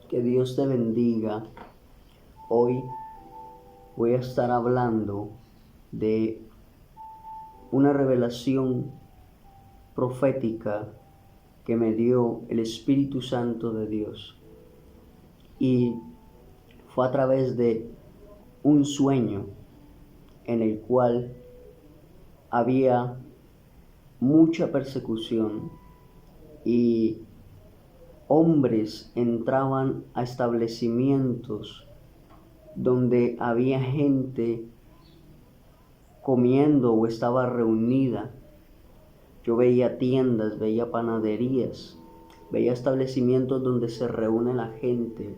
Que Dios te bendiga. Hoy voy a estar hablando de una revelación profética que me dio el Espíritu Santo de Dios. Y fue a través de un sueño en el cual había mucha persecución y hombres entraban a establecimientos donde había gente comiendo o estaba reunida. Yo veía tiendas, veía panaderías, veía establecimientos donde se reúne la gente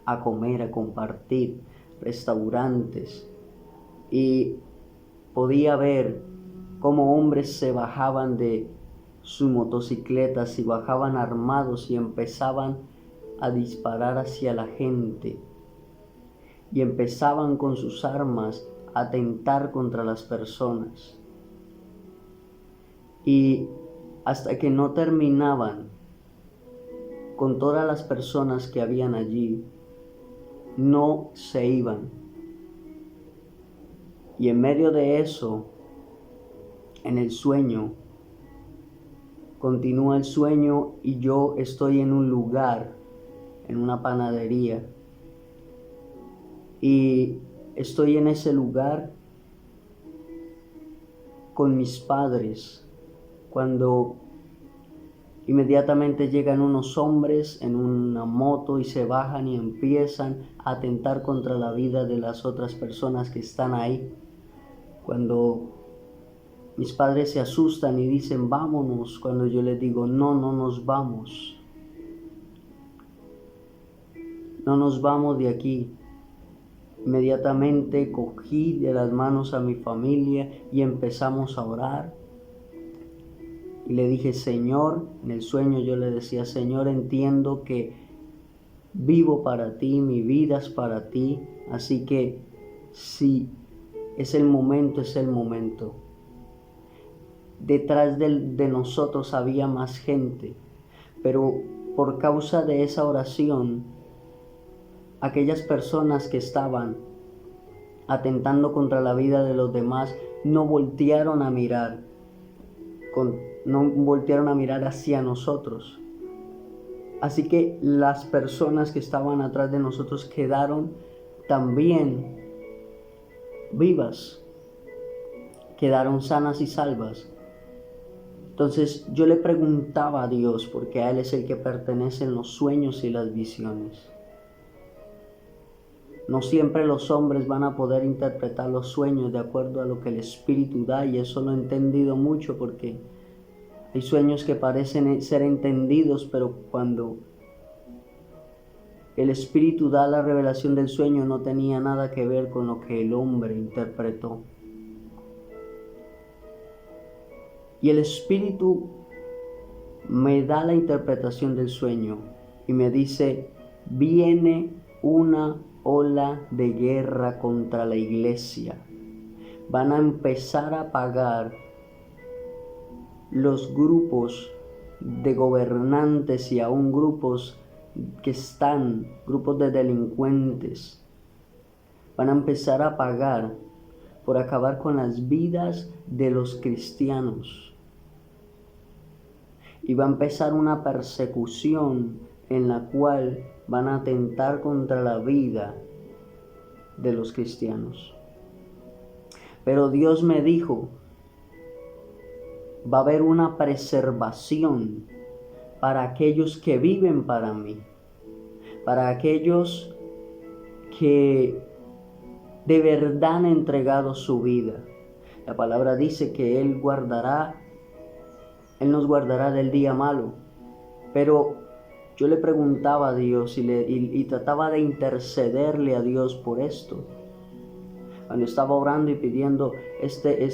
a comer, a compartir, restaurantes, y podía ver cómo hombres se bajaban de sus motocicletas y bajaban armados y empezaban a disparar hacia la gente y empezaban con sus armas a atentar contra las personas. Y hasta que no terminaban con todas las personas que habían allí, no se iban. Y en medio de eso, en el sueño, continúa el sueño y yo estoy en un lugar, en una panadería. Y estoy en ese lugar con mis padres, cuando inmediatamente llegan unos hombres en una moto y se bajan y empiezan a atentar contra la vida de las otras personas que están ahí. Cuando mis padres se asustan y dicen vámonos, cuando yo les digo no nos vamos. No nos vamos de aquí. Inmediatamente cogí de las manos a mi familia y empezamos a orar. Y le dije, Señor, en el sueño yo le decía, Señor, entiendo que vivo para ti, mi vida es para ti, así que si es el momento, es el momento. Detrás de nosotros había más gente, pero por causa de esa oración, aquellas personas que estaban atentando contra la vida de los demás no voltearon a mirar hacia nosotros. Así que las personas que estaban atrás de nosotros quedaron también vivas, quedaron sanas y salvas. Entonces yo le preguntaba a Dios, porque a Él es el que pertenecen los sueños y las visiones. No siempre los hombres van a poder interpretar los sueños de acuerdo a lo que el Espíritu da, y eso lo he entendido mucho, porque hay sueños que parecen ser entendidos, pero cuando el Espíritu da la revelación del sueño no tenía nada que ver con lo que el hombre interpretó. Y el Espíritu me da la interpretación del sueño y me dice, viene una ola de guerra contra la iglesia. Van a empezar a pagar los grupos de gobernantes y aún grupos de delincuentes. Van a empezar a pagar por acabar con las vidas de los cristianos. Y va a empezar una persecución en la cual van a atentar contra la vida de los cristianos. Pero Dios me dijo, va a haber una preservación para aquellos que viven para mí, para aquellos que de verdad han entregado su vida. La palabra dice que Él nos guardará del día malo. Pero yo le preguntaba a Dios y trataba de intercederle a Dios por esto. Cuando estaba orando y pidiendo este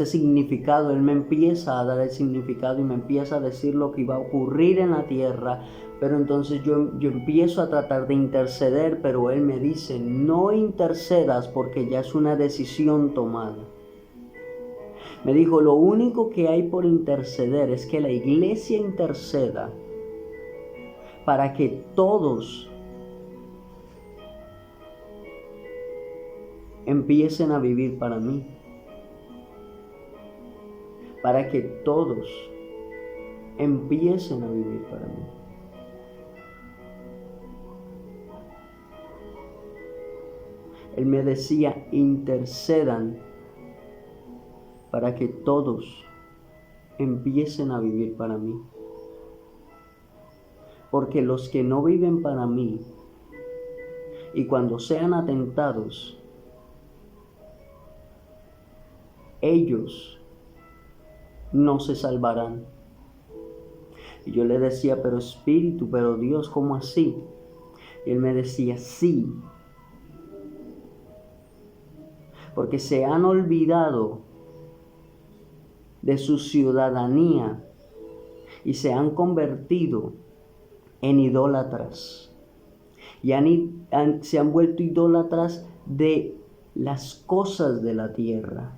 significado, Él me empieza a dar el significado y me empieza a decir lo que iba a ocurrir en la tierra. Pero entonces yo empiezo a tratar de interceder, pero Él me dice, no intercedas porque ya es una decisión tomada. Me dijo, lo único que hay por interceder es que la iglesia interceda, para que todos empiecen a vivir para mí, para que todos empiecen a vivir para mí. Él me decía, intercedan para que todos empiecen a vivir para mí. Porque los que no viven para mí, y cuando sean atentados, ellos no se salvarán. Y yo le decía, pero Espíritu, pero Dios, ¿cómo así? Y él me decía, sí, porque se han olvidado de su ciudadanía y se han convertido en idólatras. Y se han vuelto idólatras de las cosas de la tierra.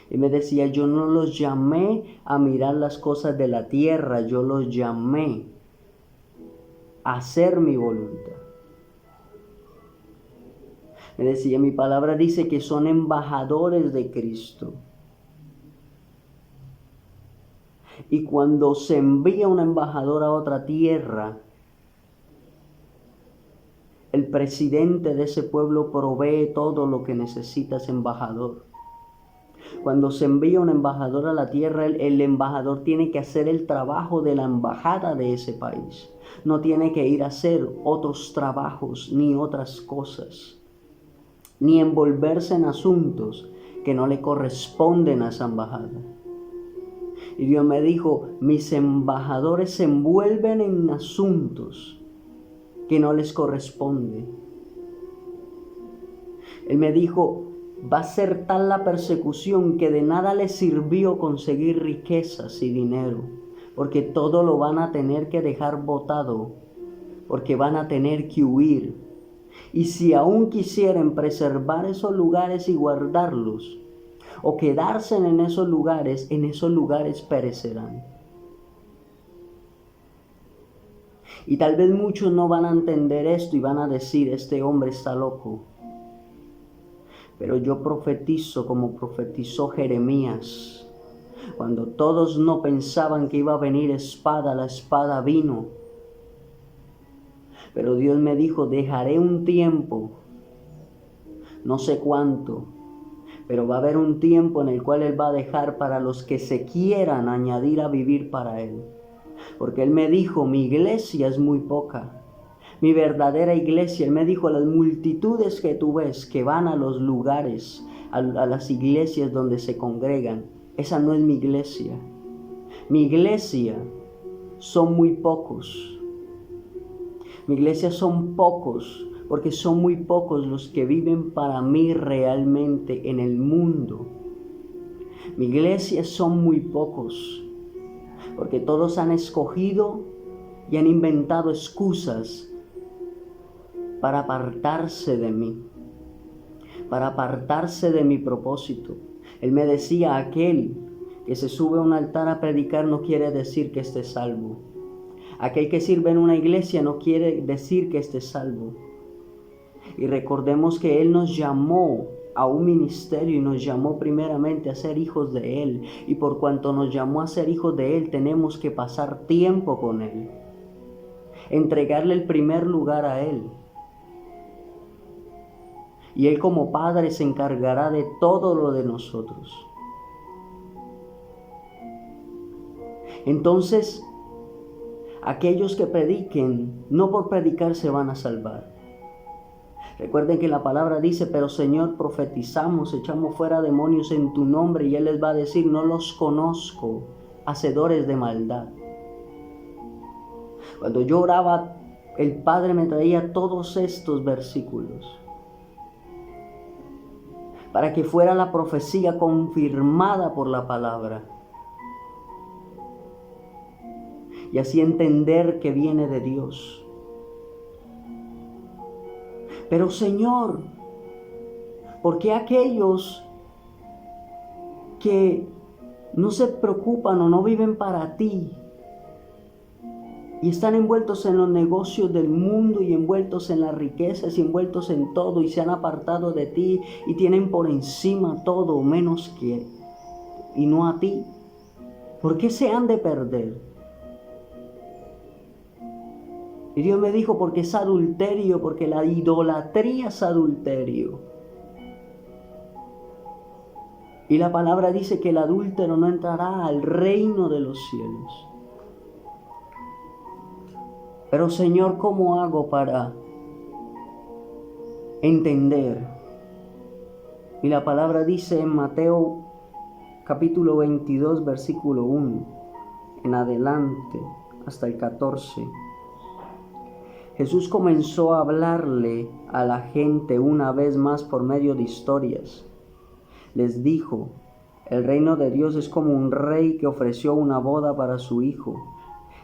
Y me decía, yo no los llamé a mirar las cosas de la tierra, yo los llamé a hacer mi voluntad. Me decía, mi palabra dice que son embajadores de Cristo. Y cuando se envía un embajador a otra tierra, el presidente de ese pueblo provee todo lo que necesita ese embajador. Cuando se envía un embajador a la tierra, el embajador tiene que hacer el trabajo de la embajada de ese país. No tiene que ir a hacer otros trabajos ni otras cosas, ni envolverse en asuntos que no le corresponden a esa embajada. Y Dios me dijo, mis embajadores se envuelven en asuntos que no les corresponde. Él me dijo, va a ser tal la persecución que de nada les sirvió conseguir riquezas y dinero, porque todo lo van a tener que dejar botado, porque van a tener que huir. Y si aún quisieren preservar esos lugares y guardarlos, o quedarse en esos lugares perecerán. Y tal vez muchos no van a entender esto y van a decir, este hombre está loco. Pero yo profetizo como profetizó Jeremías. Cuando todos no pensaban que iba a venir espada, la espada vino. Pero Dios me dijo, dejaré un tiempo, no sé cuánto, pero va a haber un tiempo en el cual Él va a dejar para los que se quieran añadir a vivir para Él. Porque Él me dijo, mi iglesia es muy poca. Mi verdadera iglesia, Él me dijo, las multitudes que tú ves que van a los lugares, a las iglesias donde se congregan, esa no es mi iglesia. Mi iglesia son muy pocos. Mi iglesia son pocos, porque son muy pocos los que viven para mí realmente en el mundo. Mi iglesia son muy pocos, porque todos han escogido y han inventado excusas para apartarse de mí, para apartarse de mi propósito. Él me decía, aquel que se sube a un altar a predicar no quiere decir que esté salvo. Aquel que sirve en una iglesia no quiere decir que esté salvo. Y recordemos que Él nos llamó a un ministerio y nos llamó primeramente a ser hijos de Él. Y por cuanto nos llamó a ser hijos de Él, tenemos que pasar tiempo con Él. Entregarle el primer lugar a Él. Y Él como Padre se encargará de todo lo de nosotros. Entonces, aquellos que prediquen, no por predicar se van a salvar. Recuerden que la palabra dice, pero Señor, profetizamos, echamos fuera demonios en tu nombre, y Él les va a decir, no los conozco, hacedores de maldad. Cuando yo oraba, el Padre me traía todos estos versículos para que fuera la profecía confirmada por la palabra. Y así entender que viene de Dios. Pero Señor, ¿por qué aquellos que no se preocupan o no viven para ti y están envueltos en los negocios del mundo y envueltos en las riquezas y envueltos en todo y se han apartado de ti y tienen por encima todo menos que y no a ti. ¿Por qué se han de perder? Y Dios me dijo, porque es adulterio, porque la idolatría es adulterio. Y la palabra dice que el adúltero no entrará al reino de los cielos. Pero Señor, ¿cómo hago para entender? Y la palabra dice en Mateo capítulo 22, versículo 1, en adelante, hasta el 14. Jesús comenzó a hablarle a la gente una vez más por medio de historias. Les dijo, el reino de Dios es como un rey que ofreció una boda para su hijo.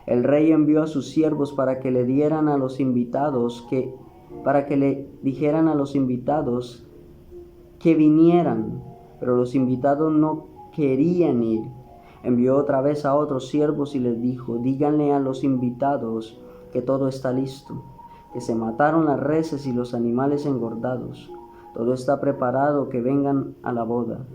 El rey envió a sus siervos para que le dijeran a los invitados que vinieran, pero los invitados no querían ir. Envió otra vez a otros siervos y les dijo, díganle a los invitados que todo está listo, que se mataron las reses y los animales engordados. Todo está preparado, que vengan a la boda.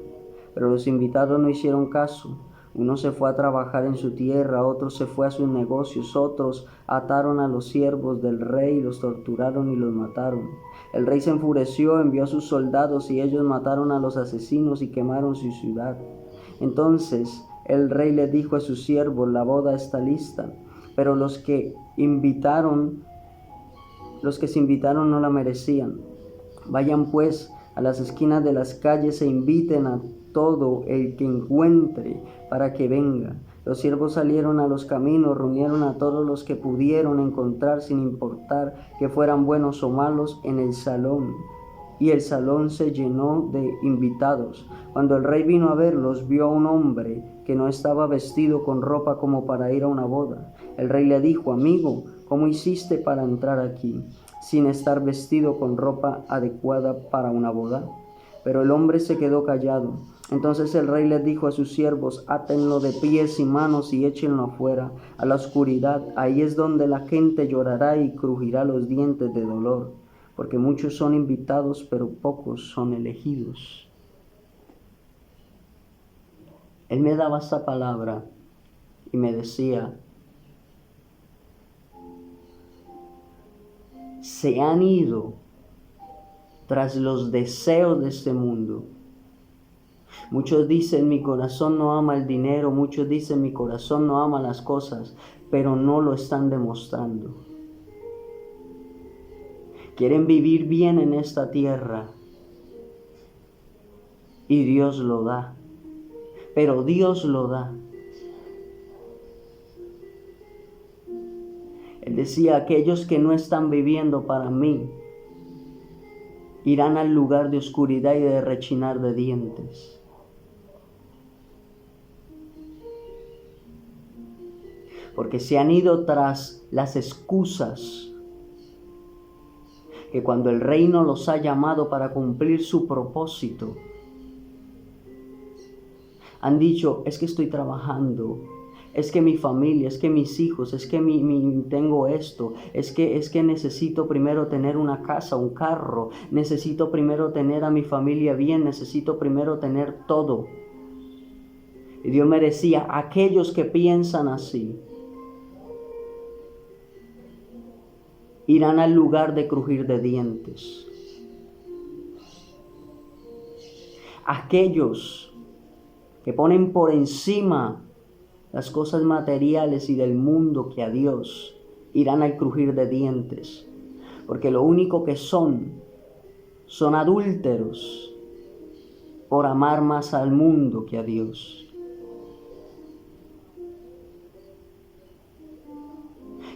Pero los invitados no hicieron caso. Uno se fue a trabajar en su tierra, otro se fue a sus negocios, otros ataron a los siervos del rey, los torturaron y los mataron. El rey se enfureció, envió a sus soldados y ellos mataron a los asesinos y quemaron su ciudad. Entonces el rey le dijo a sus siervos, la boda está lista, pero los que se invitaron no la merecían. Vayan pues a las esquinas de las calles e inviten a todo el que encuentre para que venga. Los siervos salieron a los caminos, reunieron a todos los que pudieron encontrar, sin importar que fueran buenos o malos, en el salón. Y el salón se llenó de invitados. Cuando el rey vino a verlos, vio a un hombre que no estaba vestido con ropa como para ir a una boda. El rey le dijo, amigo, ¿cómo hiciste para entrar aquí sin estar vestido con ropa adecuada para una boda? Pero el hombre se quedó callado. Entonces el rey les dijo a sus siervos, átenlo de pies y manos y échenlo afuera, a la oscuridad. Ahí es donde la gente llorará y crujirá los dientes de dolor, porque muchos son invitados, pero pocos son elegidos. Él me daba esta palabra y me decía, se han ido tras los deseos de este mundo. Muchos dicen, mi corazón no ama el dinero, muchos dicen, mi corazón no ama las cosas, pero no lo están demostrando. Quieren vivir bien en esta tierra y Dios lo da, pero Dios lo da. Él decía, aquellos que no están viviendo para mí irán al lugar de oscuridad y de rechinar de dientes. Porque se han ido tras las excusas que cuando el reino los ha llamado para cumplir su propósito, han dicho, es que estoy trabajando, es que mi familia, es que mis hijos, es que tengo esto, es que necesito primero tener una casa, un carro, necesito primero tener a mi familia bien, necesito primero tener todo. Y Dios me decía, aquellos que piensan así, irán al lugar de crujir de dientes. Aquellos que ponen por encima las cosas materiales y del mundo que a Dios, irán al crujir de dientes. Porque lo único que son adúlteros por amar más al mundo que a Dios.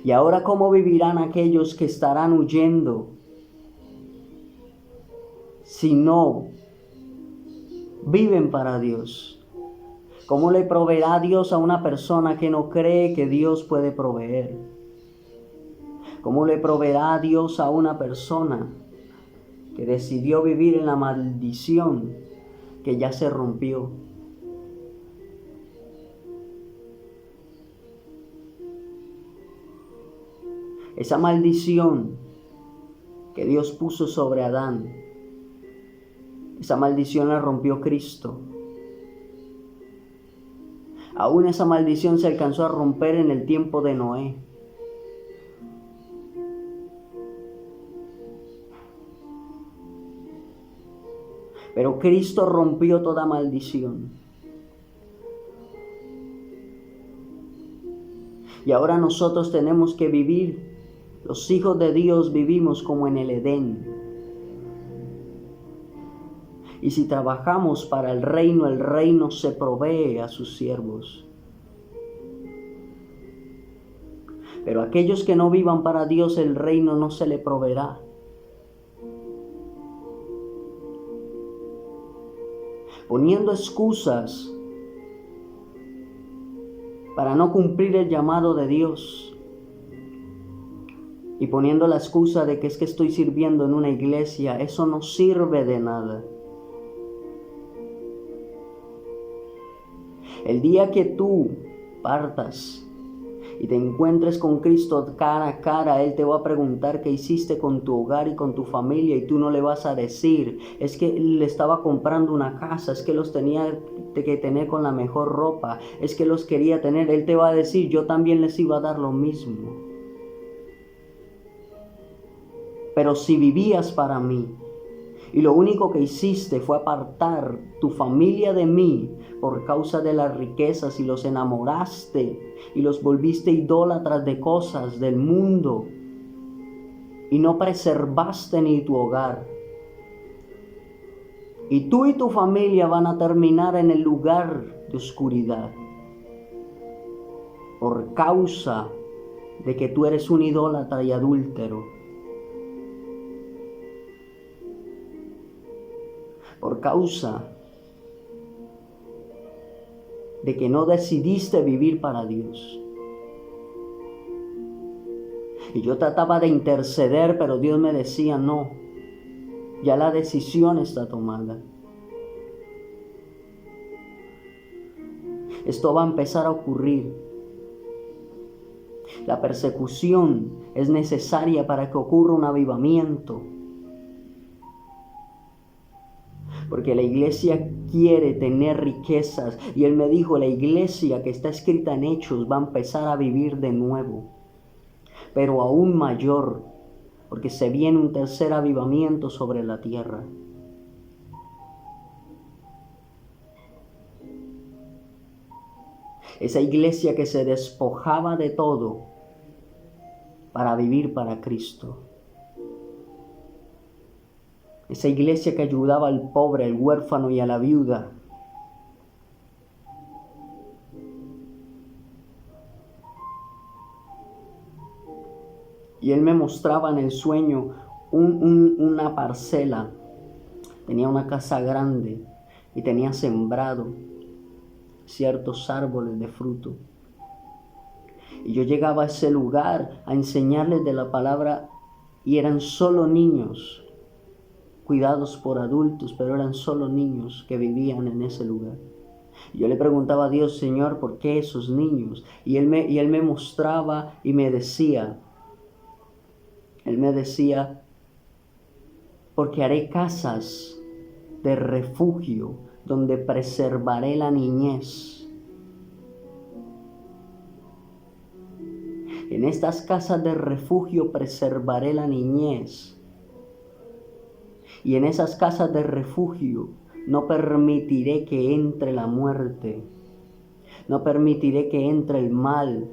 Y ahora, ¿cómo vivirán aquellos que estarán huyendo si no viven para Dios? ¿Cómo le proveerá Dios a una persona que no cree que Dios puede proveer? ¿Cómo le proveerá Dios a una persona que decidió vivir en la maldición que ya se rompió? Esa maldición que Dios puso sobre Adán, esa maldición la rompió Cristo. Aún esa maldición se alcanzó a romper en el tiempo de Noé. Pero Cristo rompió toda maldición. Y ahora nosotros tenemos que vivir, los hijos de Dios vivimos como en el Edén. Y si trabajamos para el reino se provee a sus siervos. Pero a aquellos que no vivan para Dios, el reino no se le proveerá. Poniendo excusas para no cumplir el llamado de Dios. Y poniendo la excusa de que es que estoy sirviendo en una iglesia, eso no sirve de nada. El día que tú partas y te encuentres con Cristo cara a cara, Él te va a preguntar qué hiciste con tu hogar y con tu familia, y tú no le vas a decir, es que le estaba comprando una casa, es que los tenía que tener con la mejor ropa, es que los quería tener. Él te va a decir, yo también les iba a dar lo mismo. Pero si vivías para mí, y lo único que hiciste fue apartar tu familia de mí por causa de las riquezas, y los enamoraste y los volviste idólatras de cosas del mundo, y no preservaste ni tu hogar, y tú y tu familia van a terminar en el lugar de oscuridad por causa de que tú eres un idólatra y adúltero. Por causa de que no decidiste vivir para Dios. Y yo trataba de interceder, pero Dios me decía, no, ya la decisión está tomada. Esto va a empezar a ocurrir. La persecución es necesaria para que ocurra un avivamiento. Porque la iglesia quiere tener riquezas. Y Él me dijo, la iglesia que está escrita en Hechos va a empezar a vivir de nuevo. Pero aún mayor. Porque se viene un tercer avivamiento sobre la tierra. Esa iglesia que se despojaba de todo para vivir para Cristo. Esa iglesia que ayudaba al pobre, al huérfano y a la viuda. Y Él me mostraba en el sueño una parcela. Tenía una casa grande y tenía sembrado ciertos árboles de fruto. Y yo llegaba a ese lugar a enseñarles de la palabra, y eran solo niños, cuidados por adultos, pero eran solo niños que vivían en ese lugar. Y yo le preguntaba a Dios, Señor, ¿por qué esos niños? Y Él me mostraba y me decía, porque haré casas de refugio donde preservaré la niñez. En estas casas de refugio preservaré la niñez. Y en esas casas de refugio no permitiré que entre la muerte. No permitiré que entre el mal.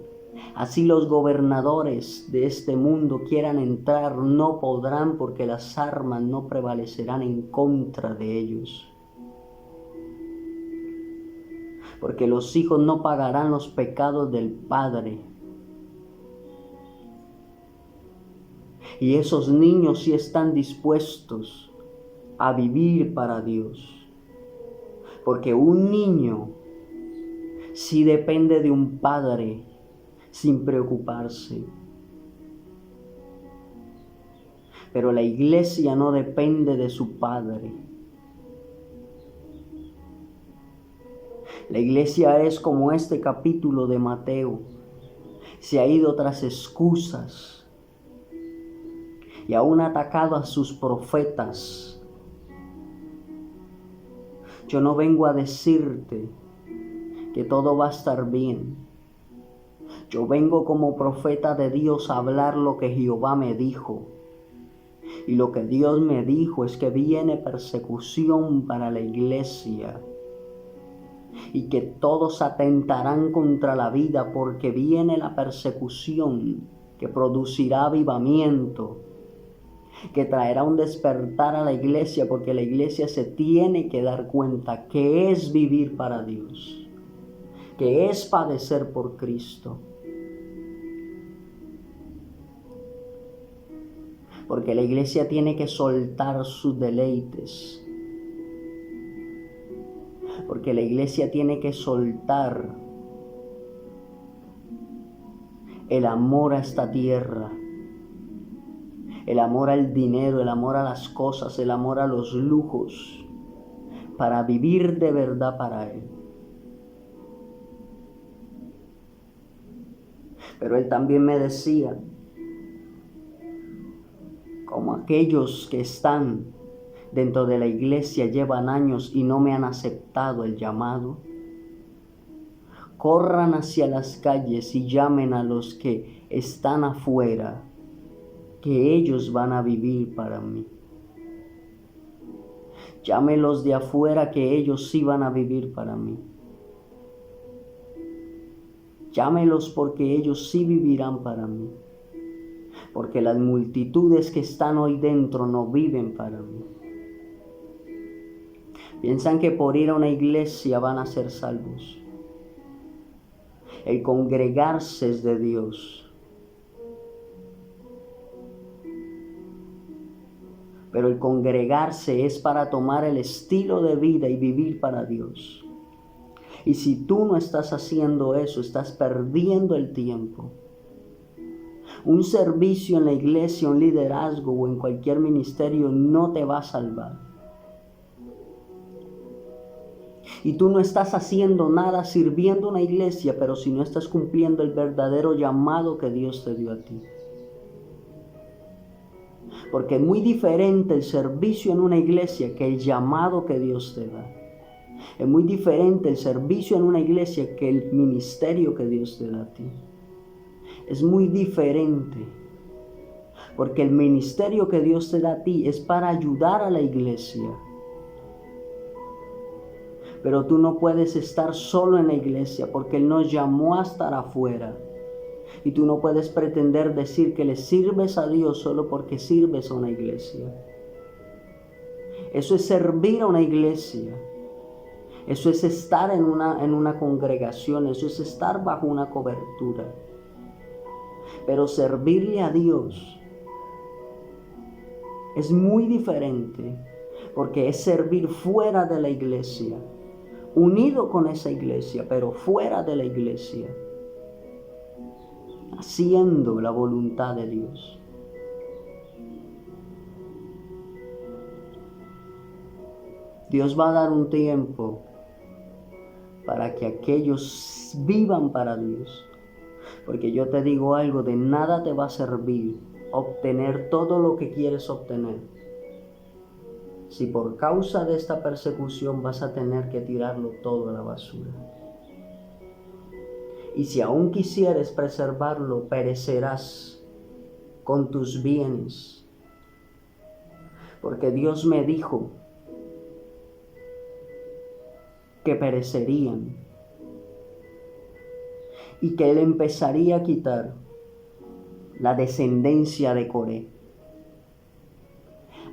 Así los gobernadores de este mundo quieran entrar, no podrán, porque las armas no prevalecerán en contra de ellos. Porque los hijos no pagarán los pecados del Padre. Y esos niños sí están dispuestos a vivir para Dios. Porque un niño sí depende de un padre sin preocuparse. Pero la iglesia no depende de su padre. La iglesia es como este capítulo de Mateo. Se ha ido tras excusas. y aún ha atacado a sus profetas. Yo no vengo a decirte que todo va a estar bien. Yo vengo como profeta de Dios a hablar lo que Jehová me dijo. Y lo que Dios me dijo es que viene persecución para la iglesia. Y que todos atentarán contra la vida porque viene la persecución que producirá avivamiento, que traerá un despertar a la iglesia, porque la iglesia se tiene que dar cuenta que es vivir para Dios, que es padecer por Cristo. Porque la iglesia tiene que soltar sus deleites. Porque la iglesia tiene que soltar el amor a esta tierra, el amor al dinero, el amor a las cosas, el amor a los lujos, para vivir de verdad para Él. Pero Él también me decía, como aquellos que están dentro de la iglesia llevan años y no me han aceptado el llamado, corran hacia las calles y llamen a los que están afuera, que ellos van a vivir para mí. Llámelos de afuera, que ellos sí van a vivir para mí. Llámelos porque ellos sí vivirán para mí. Porque las multitudes que están hoy dentro no viven para mí. Piensan que por ir a una iglesia van a ser salvos. El congregarse es de Dios. Pero el congregarse es para tomar el estilo de vida y vivir para Dios. Y si tú no estás haciendo eso, estás perdiendo el tiempo. Un servicio en la iglesia, un liderazgo o en cualquier ministerio no te va a salvar. Y tú no estás haciendo nada sirviendo una iglesia, pero si no estás cumpliendo el verdadero llamado que Dios te dio a ti. Porque es muy diferente el servicio en una iglesia que el llamado que Dios te da. Es muy diferente el servicio en una iglesia que el ministerio que Dios te da a ti. Es muy diferente. Porque el ministerio que Dios te da a ti es para ayudar a la iglesia. Pero tú no puedes estar solo en la iglesia porque Él nos llamó a estar afuera. Y tú no puedes pretender decir que le sirves a Dios solo porque sirves a una iglesia. Eso es servir a una iglesia. Eso es estar en una congregación. Eso es estar bajo una cobertura. Pero servirle a Dios es muy diferente, porque es servir fuera de la iglesia, unido con esa iglesia, pero fuera de la iglesia, haciendo la voluntad de Dios. Dios va a dar un tiempo para que aquellos vivan para Dios. Porque yo te digo algo, de nada te va a servir obtener todo lo que quieres obtener, si por causa de esta persecución vas a tener que tirarlo todo a la basura. Y si aún quisieres preservarlo, perecerás con tus bienes. Porque Dios me dijo que perecerían y que Él empezaría a quitar la descendencia de Coré.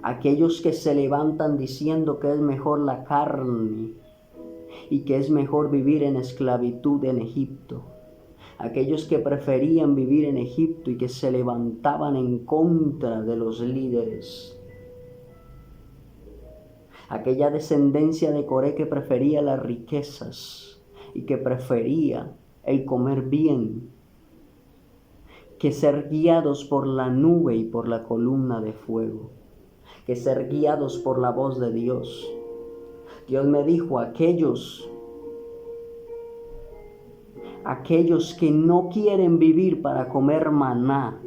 Aquellos que se levantan diciendo que es mejor la carne y que es mejor vivir en esclavitud en Egipto. Aquellos que preferían vivir en Egipto y que se levantaban en contra de los líderes. Aquella descendencia de Coré que prefería las riquezas y que prefería el comer bien, que ser guiados por la nube y por la columna de fuego, que ser guiados por la voz de Dios. Dios me dijo, aquellos que no quieren vivir para comer maná,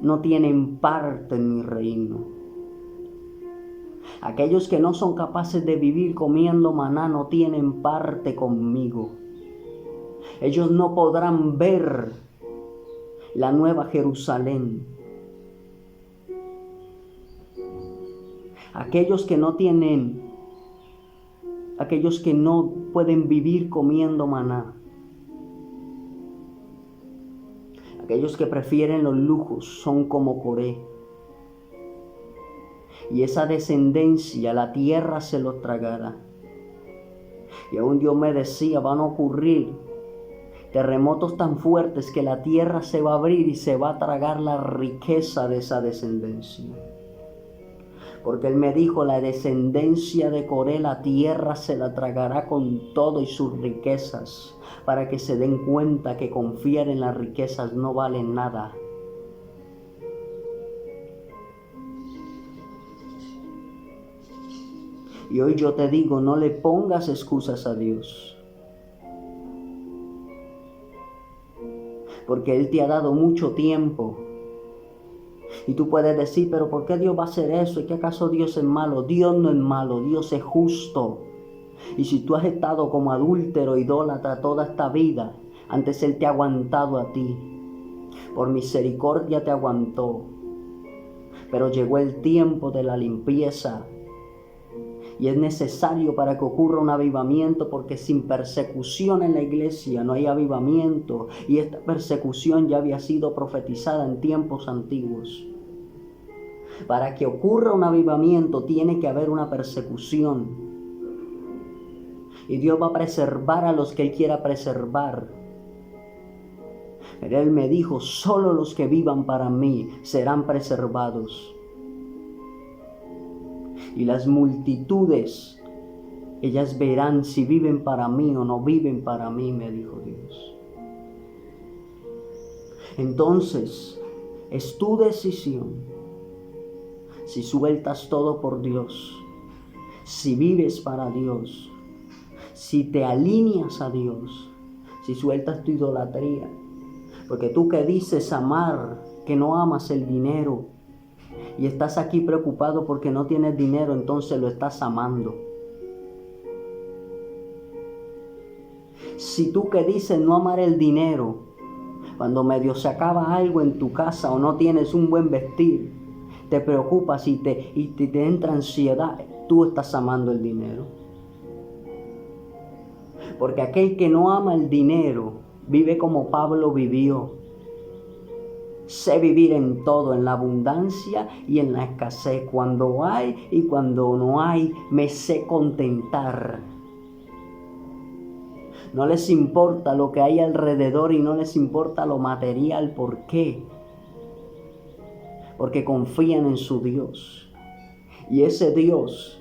no tienen parte en mi reino. Aquellos que no son capaces de vivir comiendo maná no tienen parte conmigo. Ellos no podrán ver la nueva Jerusalén. Aquellos que no pueden vivir comiendo maná. Aquellos que prefieren los lujos son como Coré. Y esa descendencia, la tierra se los tragará. Y aún Dios me decía, van a ocurrir terremotos tan fuertes que la tierra se va a abrir y se va a tragar la riqueza de esa descendencia. Porque Él me dijo, la descendencia de Coré, la tierra se la tragará con todo y sus riquezas, para que se den cuenta que confiar en las riquezas no vale nada. Y hoy yo te digo, no le pongas excusas a Dios. Porque Él te ha dado mucho tiempo. Y tú puedes decir, pero ¿por qué Dios va a hacer eso? ¿Y qué acaso Dios es malo? Dios no es malo, Dios es justo. Y si tú has estado como adúltero, idólatra toda esta vida, antes Él te ha aguantado a ti. Por misericordia te aguantó. Pero llegó el tiempo de la limpieza. Y es necesario para que ocurra un avivamiento, porque sin persecución en la iglesia no hay avivamiento. Y esta persecución ya había sido profetizada en tiempos antiguos. Para que ocurra un avivamiento tiene que haber una persecución. Y Dios va a preservar a los que Él quiera preservar. Pero Él me dijo, solo los que vivan para mí serán preservados. Y las multitudes, ellas verán si viven para mí o no viven para mí, me dijo Dios. Entonces, es tu decisión. Si sueltas todo por Dios, si vives para Dios, si te alineas a Dios, si sueltas tu idolatría. Porque tú que dices amar, que no amas el dinero, y estás aquí preocupado porque no tienes dinero, entonces lo estás amando. Si tú que dices no amar el dinero, cuando medio se acaba algo en tu casa o no tienes un buen vestir, te preocupas y te entra ansiedad, tú estás amando el dinero. Porque aquel que no ama el dinero vive como Pablo vivió. Sé vivir en todo, en la abundancia y en la escasez. Cuando hay y cuando no hay, me sé contentar. No les importa lo que hay alrededor y no les importa lo material. ¿Por qué? Porque confían en su Dios. Y ese Dios,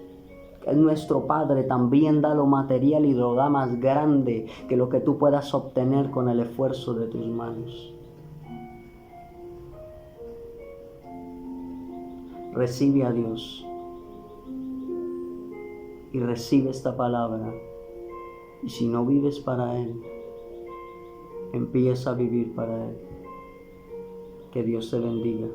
que es nuestro Padre, también da lo material y lo da más grande que lo que tú puedas obtener con el esfuerzo de tus manos. Recibe a Dios y recibe esta palabra. Y si no vives para Él, empieza a vivir para Él. Que Dios te bendiga.